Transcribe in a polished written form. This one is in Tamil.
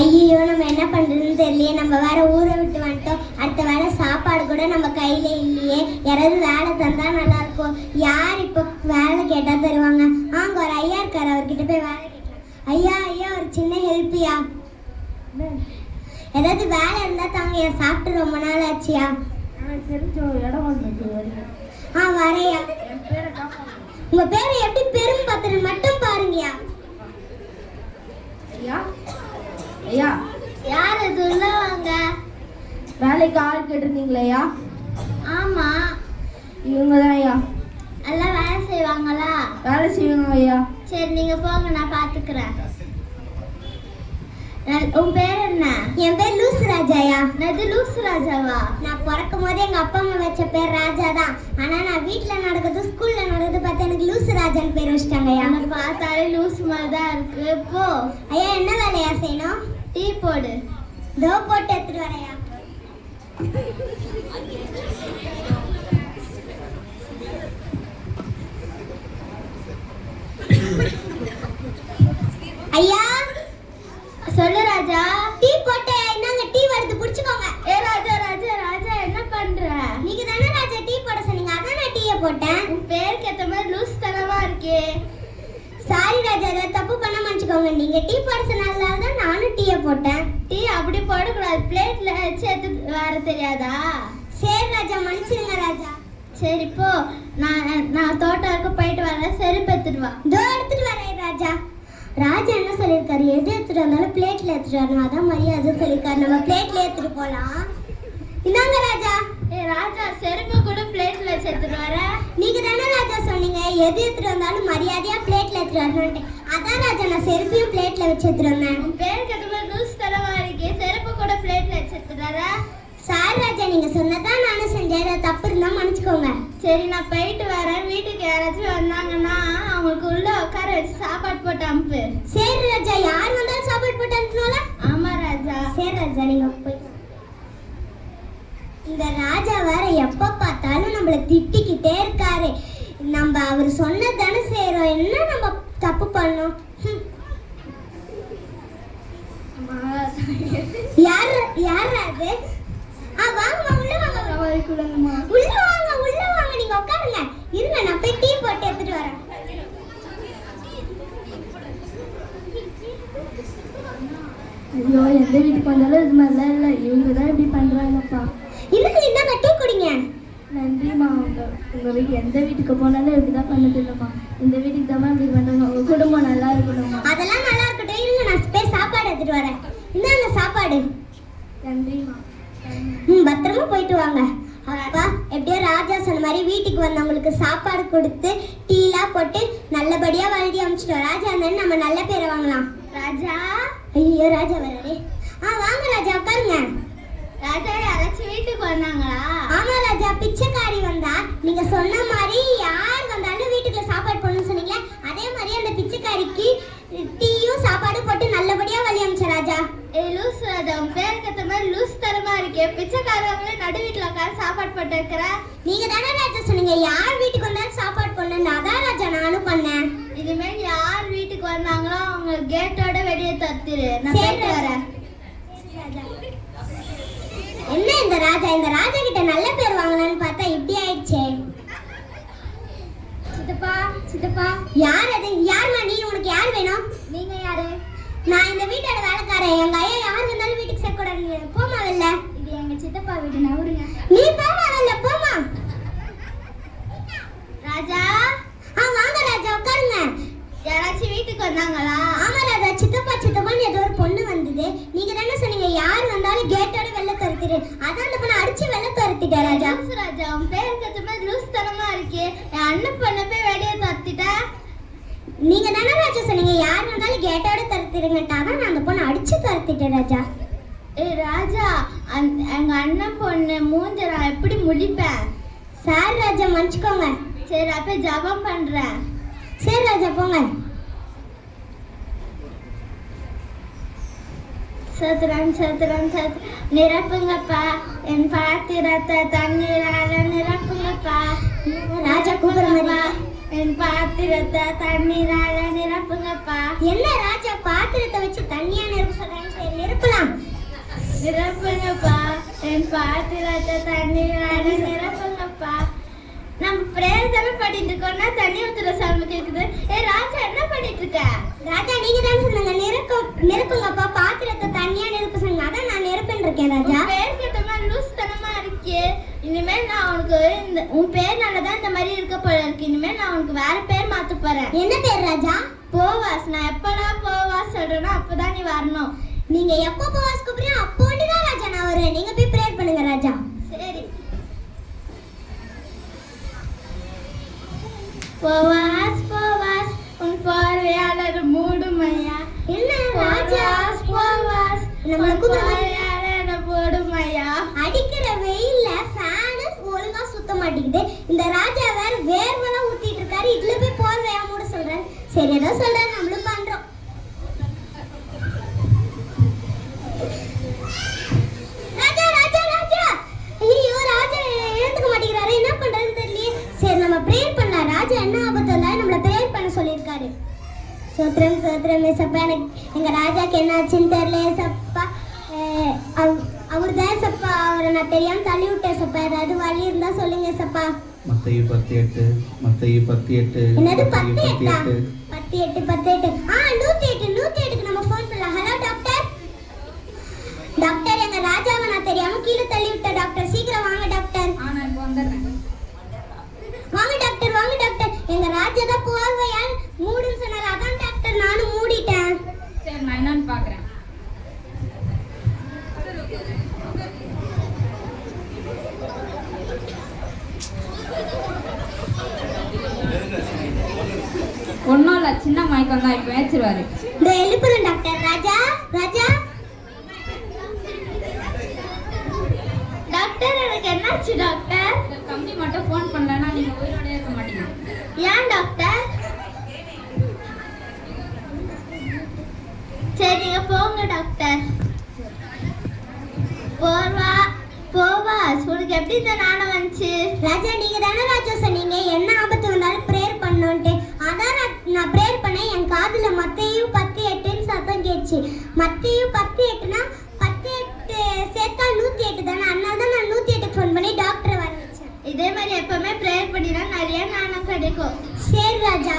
ஐயோ நம்ம என்ன பண்றதுன்னு தெரியலையே. நம்ம வேற ஊரை விட்டு வந்துட்டோம். அடுத்த வேலை சாப்பாடு கூட நம்ம கையில இல்லையே. யாராவது வேலை தந்தா நல்லா இருக்கும். யார் இப்போ வேலை கேட்டா தருவாங்க? அங்க ஒரு ஐயா இருக்காரு, அவர்கிட்ட போய் வேலை கேட்கலாம். ஐயா ஐயா ஒரு சின்ன ஹெல்ப்யா, ஏதாவது வேலை இருந்தா தாங்க. சாப்பிட்டு ரொம்ப நாள் ஆச்சியா. வரையா. உங்க பேரை எப்படி பெரும் பத்திர மட்டும் பாருங்கயா. ஐயா யார் அது? உள்ள வாங்க. வேலைக்கு ஆள் கேட்டிருந்தீங்களா? ஆமா, இவங்க தான் ஐயா. எல்லாம் வேலை செய்வாங்களா? வேலை செய்வாங்க ஐயா. சரி நீங்க போங்க, நான் பாத்துக்கிறேன். உன் பேர் என்ன? என் பேர் லூசு ராஜாயா. அது லூசு ராஜாவா? நான் பிறக்கும் போதே எங்க அப்பா அம்மா வச்ச பேர் ராஜா தான். ஆனா நான் வீட்டுல நடக்குது ஸ்கூல்ல நடக்குது பார்த்து எனக்கு லூசு ராஜான்னு பேர் வச்சிட்டாங்கய்யா. பார்த்தாலே லூசு மாதிரி தான் இருக்கு. போ ஐயா, என்ன வேலையா செய்யணும்? டீ போடு. தோ போட்டு எடுத்துட்டு வரையா. ஐயா சொல்லு ராஜா. டீ போட்டே என்னங்க? டீ வருது, புடிச்சுக்கோங்க. ஏ ராஜா ராஜா ராஜா என்ன பண்ற? நீங்க தானே ராஜா டீ போட சொன்னீங்க, அதான் நான் டீயை போட்டேன். உன் பேருக்கு ஏத்த மாதிரி லூஸ் தனமா இருக்கே. சாரி ராஜா, அதை தப்பு பண்ண மன்னிச்சுக்கோங்க. நீங்க டீ போட சொன்னதால தான் நானும் டீயை போட்டேன். டீ அப்படி போடக்கூடாது, பிளேட்ல வச்சு எடுத்து வர தெரியாதா? சரி ராஜா, மன்னிச்சிருங்க ராஜா. சரி போ, நான் தோட்டத்துக்கு போயிட்டு வரேன். செருப்பு எடுத்துட்டு வா. இதோ எடுத்துட்டு வரேன் ராஜா. ராஜா என்ன சொல்லியிருக்காரு? எது எடுத்துட்டு வந்தாலும் பிளேட்ல எடுத்துட்டு வரணும், அதான் மரியாதை சொல்லியிருக்காரு. நம்ம பிளேட்ல எடுத்துட்டு போலாம். இந்தாங்க ராஜா. ஏ ராஜா, செருப்பு கூட பிளேட்ல வச்சு எடுத்துட்டு வர. நீங்க தானே ராஜா சொன்னீங்க எது எடுத்துட்டு வந்தாலும் மரியாதையா பிளேட்ல எடுத்துட்டு வரணும்ட்டு. அதான் ராஜா நான் செருப்பையும் பிளேட்ல வச்சு எடுத்துட்டு வந்தேன். உன் பேர் கட்டுமா லூஸ் தரமா இருக்கே, செருப்பு கூட பிளேட்ல வச்சு எடுத்துட்டு வர. சார் ராஜா, நீங்க சொன்னதான் நானும் செஞ்சேன். தப்பு இருந்தா மன்னிச்சுக்கோங்க. சரி நான் போயிட்டு வரேன். வீட்டுக்கு யாராச்சும் வந்தாங்கன்னா அவங்களுக்கு உள்ள உட்கார வச்சு சாப்பாடு போட்டு அனுப்பு. சரி ராஜா, யார் வந்தாலும் சாப்பாடு போட்டு அனுப்பணும்ல? ஆமா ராஜா. சரி ராஜா, நீங்க போய். இந்த ராஜா வேற எப்ப பார்த்தாலும் நம்மள திட்டிக்கிட்டே இருக்காரு. நம்ம அவர் சொன்னதானே செய்யறோம், என்ன நம்ம தப்பு பண்ணோம்? யார் யார் அது? வாங்க உள்ள வாங்க. உள்ள வாங்க உள்ள வாங்க, நீங்க உட்காருங்க. இருங்க நான் போய் டீ போட்டு எடுத்துட்டு வரேன். ஐயோ, எந்த வீட்டுக்கு வந்தாலும் இது மாதிரிலாம் இல்லை. இவங்க தான் இப்படி பண்ணுறாங்கப்பா. இல்லைங்க, இந்தாங்க டீ குடிங்க. நன்றிம்மா. உங்கள் வீட்டு எந்த வீட்டுக்கு போனாலும் இப்படி தான் பண்ணது இல்லைம்மா. இந்த வீட்டுக்கு தான் இப்படி பண்ணுறாங்க. உங்கள் குடும்பம் நல்லா இருக்கணும்மா. அதெல்லாம் நல்லா இருக்கட்டும். இருங்க நான் போய் சாப்பாடு எடுத்துட்டு வரேன். இந்தாங்க சாப்பாடு. நன்றிம்மா. பத்திரமா போயிட்டு வாங்க. அப்பா எப்படியோ ராஜா சொன்ன மாதிரி வீட்டுக்கு வந்தவங்களுக்கு சாப்பாடு கொடுத்து டீலாம் போட்டு நல்லபடியா வழி அனுப்பிச்சிட்டோம். ராஜா இருந்தாலும் நம்ம நல்ல பேரை வாங்கலாம். ராஜா, ஐயோ ராஜா வராரு. வாங்க ராஜா, உட்காருங்க. ராஜா, யாராச்சும் வீட்டுக்கு வந்தாங்களா? ஆமா ராஜா, பிச்சைக்காரி வந்தா. நீங்க சொன்ன மாதிரி யார் வந்தாலும் வீட்டுக்குள்ள சாப்பாடு போடணும்னு சொன்னீங்களே, அதே மாதிரி அந்த பிச்சைக்காரிக்கு டீயும் சாப்பாடு போட்டு நல்லபடியா வழி அனுப்பிச்ச ராஜா. லூஸ் ராஜா, உன் பேருக்கு ஏற்ற மாதிரி லூஸ் தரமா இருக்கே. பிச்சைக்காரங்களே நடு வீட்டுல உட்காந்து சாப்பாடு போட்டு இருக்கிற. நீங்க தானே ராஜா சொன்னீங்க யார் வீட்டுக்கு வந்தாலும் சாப்பாடு போடணும், அதான் ராஜா நானும் பண்ணேன். இனிமேல் யார் வீட்டுக்கு வந்தாங்களோ அவங்க கேட்டோட வெளியே தத்துரு. நான் கேட்டு வரேன். என்ன இந்த ராஜா கிட்ட நல்ல பேர் வாங்கலாம்னு பார்த்தா இப்படி ஆயிடுச்சே. சித்தப்பா சித்தப்பா, யார் அது? யாருமா நீ? உனக்கு யார் வேணும்? நீங்க யாரு? நான் இந்த வீட்டோட வேலைக்காரன். எங்க ஐயா யார் வந்தாலும் வீட்டுக்கு சேர்க்கூடாது. போமா வெளில. இது எங்க சித்தப்பா வீடு, நவருங்க. நீ போமா வெளில, போமா. ராஜா, வாங்க ராஜா, உட்காருங்க. யாராச்சும் வீட்டுக்கு வந்தாங்களா? ஆமா ராஜா, சித்தப்பான்னு ஏதோ ஒரு பொண்ணு வந்தது. நீங்க தானே சொன்னீங்க யார் வந்தாலும் கேட்டோட வெளில துரத்திடு, அதான் அந்த பொண்ணு அடிச்சு வெளில துரத்திட்டேன் ராஜா. ராஜா, உன் பேருக்கு ஏற்ற மாதிரி லூஸ் தனமா இருக்கே. என் அண்ணன் பொண்ணை போய் வெளியே துரத்திட்ட. நீங்க தானே ராஜா சொன்னீங்க யார் வந்தாலும் கேட்டோட துரத்திடுங்கட்டா, தான் நான் அந்த பொண்ணை அடிச்சு துரத்திட்டேன் ராஜா. ராஜா, எங்க அண்ணன் பொண்ணு மூஞ்ச நான் எப்படி முடிப்பேன்? சார் ராஜா, மன்னிச்சுக்கோங்க. சரி அப்ப ஜபம் பண்றேன். சரி ராஜா, போங்க. சதுரம் சதுரம் சதுரம் நிரப்புங்கப்பா, என் பாத்திரத்தை தண்ணீரால நிரப்புங்கப்பா. ராஜா கூப்பிடுறப்பா, என் பாத்திரத்தை தண்ணீரால நிரப்புங்கப்பா. என்ன ராஜா பாத்திரத்தை வச்சு தண்ணியா நிரப்ப சொல்றாங்க? நிரப்புங்கப்பா என் பாத்திரத்தை தண்ணீரால நிரப்புங்கப்பா. நம்ம பிரேயர் தானே பண்ணிட்டு இருக்கோம்னா தண்ணி ஊத்துற சவுண்ட் கேக்குது. ராஜா என்ன பண்ணிட்டு இருக்க? ராஜா நீங்க தானே சொன்னாங்க நிரப்புங்கப்பா பாத்திரத்தை தண்ணியா நிரப்ப சொன்னாங்க. அதான் நான் நிரப்பின்னு இருக்கேன் ராஜா. பேர் கேட்ட மாதிரி லூஸ் தனமா இருக்கே. இனிமேல் நான் உனக்கு உன் பேர்னாலதான் இந்த மாதிரி இருக்க போல இருக்கு. இனிமேல் நான் உனக்கு வேற பேர் மாத்த போறேன். என்ன பேர் ராஜா? போவாஸ். நான் எப்பதான் போவாஸ் சொல்றேனோ அப்பதான் நீ வரணும். நீங்க எப்போ போவாஸ் கூப்பிடுறீங்க அப்போட்டு தான் ராஜா நான் வருவேன். நீங்க போய் ப்ரேயர் பண்ணுங்க ராஜா. சரி. போவாஸ் போவாஸ் உன் பார்வையாளர் மூடுமையா. என்ன ராஜா? போவாஸ் நம்மள பார்வையாளர் மூடுமையா. அடிக்கிற வெயில்ல ஃபேன் ஒழுங்கா சுத்த மாட்டேங்குது. இந்த ராஜா வேற வேர்வெல்லாம் ஊத்திட்டு இருக்காரு. இதுல போய் போர்வையா மூட சொல்றாரு. சரி ஏதோ சொல்றாரு நம்மளும் பண்றோம். ராஜா ராஜா ராஜா ஐயோ ராஜா எழுந்துக்க மாட்டேங்கிறாரு. என்ன பண்றதுன்னு தெரியலையே. சரி நம்ம ப்ரேயர் பண்ணலாம். ராஜா என்ன ஆபத்து வந்தாலும் நம்மள ப்ரேயர் பண்ண சொல்லியிருக்காரு. சோத்ரம் சோத்ரம் ஏசப்பா. எனக்கு எங்க ராஜாக்கு என்ன ஆச்சுன்னு தெரியல ஏசப்பா. அவர் தான் ஏசப்பா. அவரை நான் தெரியாம தள்ளி விட்டேன் ஏசப்பா. ஏதாவது வழி இருந்தா சொல்லுங்க ஏசப்பா. மத்தேயு 18 என்னது 18? 18 108க்கு நம்ம ஃபோன் பண்ணலாம். Hello doctor. டாக்டர் எங்க ராஜாவை நான் தெரியாம கீழே தள்ளி விட்டேன் டாக்டர். சீக்கிரம் வாங்க டாக்டர். நான் இப்போ வந்துடுறேன். வாங்க டாக்டர் வாங்க டாக்டர். எங்க ராஜா தான் போர்வையால் மூடுன்னு சொன்னாரு. அதான் டாக்டர் நானும் மூடிட்டேன். சரி நான் என்னன்னு பாக்குறேன். ஒன்றும் இல்லை, சின்ன மயக்கம் தான். இப்போ ஏச்சிருவாரு. இந்த எழுப்புறேன் டாக்டர். ராஜா ராஜா. டாக்டர் எனக்கு என்னாச்சு டாக்டர்? கம்பி மட்டும் ஃபோன் பண்ணலன்னா நீங்கள் உயிரோட இருக்க மாட்டீங்க. ஏன் டாக்டர்? சரி நீங்கள் போங்க டாக்டர். போவாஸ் உனக்கு எப்படி இந்த நாணம் வந்துச்சு? ராஜா நீங்க தானே ராஜா சொன்னீங்க என்ன ஆபத்து வந்தாலும் ப்ரேயர் பண்ணணும்ட்டு. அதான் நான் ப்ரேயர் பண்ணேன். என் காதுல மத்தேயு 10:8ன்னு சத்தம் கேட்டுச்சு. மத்தேயு 10:8னா 18 சேர்த்தா 108 தானே. அதனால தான் நான் 108க்கு ஃபோன் பண்ணி டாக்டரை வர வச்சேன். இதே மாதிரி எப்பவுமே ப்ரேயர் பண்ணினா நிறைய நாணம் கிடைக்கும். சரி ராஜா.